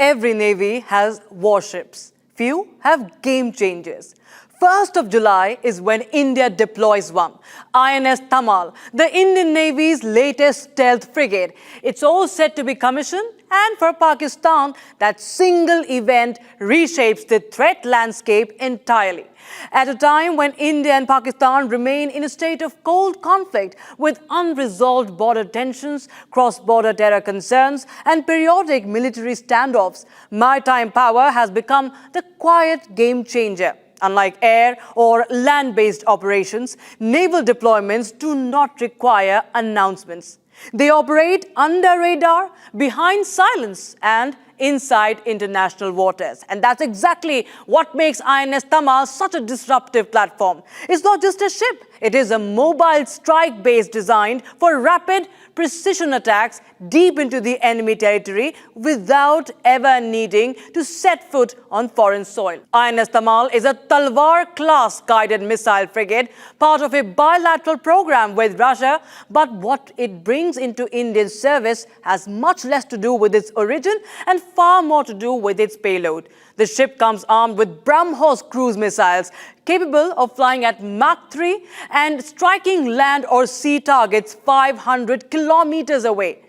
Every navy has warships. Few have game changers. 1st of July is when India deploys one, INS Tamal, the Indian Navy's latest stealth frigate. It's all set to be commissioned, and for Pakistan, that single event reshapes the threat landscape entirely. At a time when India and Pakistan remain in a state of cold conflict with unresolved border tensions, cross-border terror concerns, and periodic military standoffs, maritime power has become the quiet game changer. Unlike air or land-based operations, naval deployments do not require announcements. They operate under radar, behind silence, and inside international waters. And that's exactly what makes INS Tamal such a disruptive platform. It's not just a ship, it is a mobile strike base designed for rapid precision attacks deep into the enemy territory without ever needing to set foot on foreign soil. INS Tamal is a Talwar-class guided missile frigate, part of a bilateral program with Russia, but what it brings into Indian service has much less to do with its origin and far more to do with its payload. The ship comes armed with BrahMos cruise missiles, capable of flying at Mach 3 and striking land or sea targets 500 kilometers away.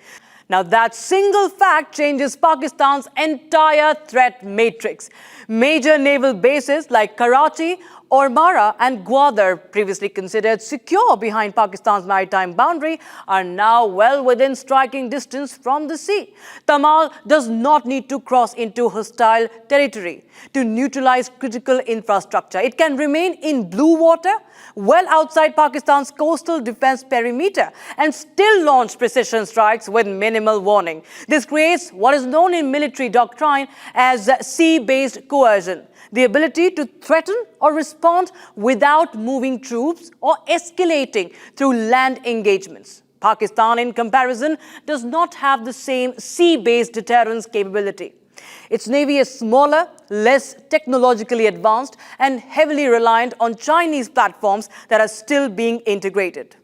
Now, that single fact changes Pakistan's entire threat matrix. Major naval bases like Karachi, Ormara and Gwadar, previously considered secure behind Pakistan's maritime boundary, are now well within striking distance from the sea. Tamal does not need to cross into hostile territory to neutralize critical infrastructure. It can remain in blue water, well outside Pakistan's coastal defense perimeter, and still launch precision strikes with minimal warning. This creates what is known in military doctrine as sea-based coercion, the ability to threaten or respond without moving troops or escalating through land engagements. Pakistan, in comparison, does not have the same sea-based deterrence capability. Its navy is smaller, less technologically advanced, and heavily reliant on Chinese platforms that are still being integrated.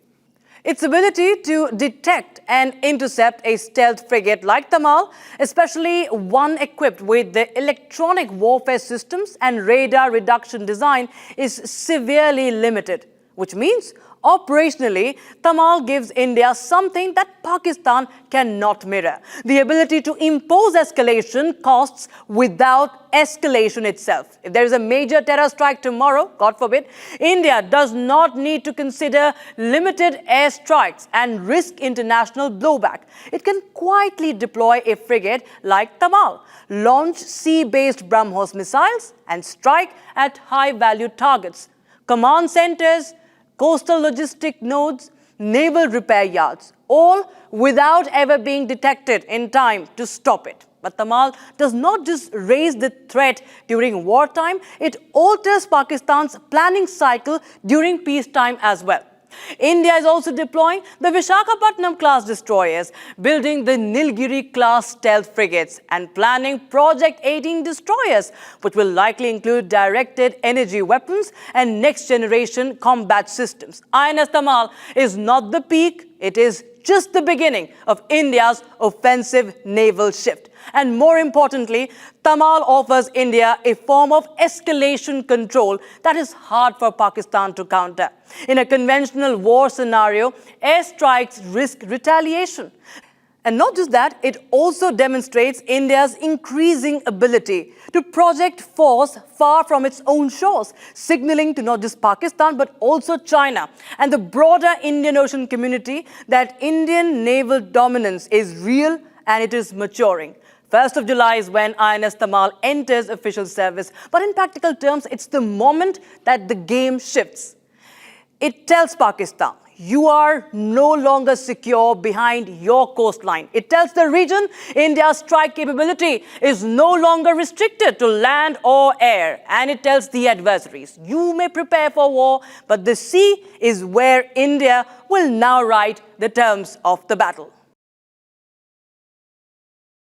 Its ability to detect and intercept a stealth frigate like Tamal, especially one equipped with the electronic warfare systems and radar reduction design, is severely limited, which means operationally, Tamal gives India something that Pakistan cannot mirror: the ability to impose escalation costs without escalation itself. If there is a major terror strike tomorrow, God forbid, India does not need to consider limited airstrikes and risk international blowback. It can quietly deploy a frigate like Tamal, launch sea-based BrahMos missiles, and strike at high-value targets, command centers, coastal logistic nodes, naval repair yards, all without ever being detected in time to stop it. But Tamal does not just raise the threat during wartime, it alters Pakistan's planning cycle during peacetime as well. India is also deploying the Visakhapatnam-class destroyers, building the Nilgiri-class stealth frigates, and planning Project 18 destroyers, which will likely include directed energy weapons and next-generation combat systems. INS Tamal is not the peak, it is just the beginning of India's offensive naval shift. And more importantly, Tamal offers India a form of escalation control that is hard for Pakistan to counter. In a conventional war scenario, airstrikes risk retaliation. And not just that, it also demonstrates India's increasing ability to project force far from its own shores, signaling to not just Pakistan but also China and the broader Indian Ocean community that Indian naval dominance is real and it is maturing. 1st of July is when INS Tamal enters official service, but in practical terms, it's the moment that the game shifts. It tells Pakistan, you are no longer secure behind your coastline. It tells the region India's strike capability is no longer restricted to land or air. And it tells the adversaries, you may prepare for war, but the sea is where India will now write the terms of the battle.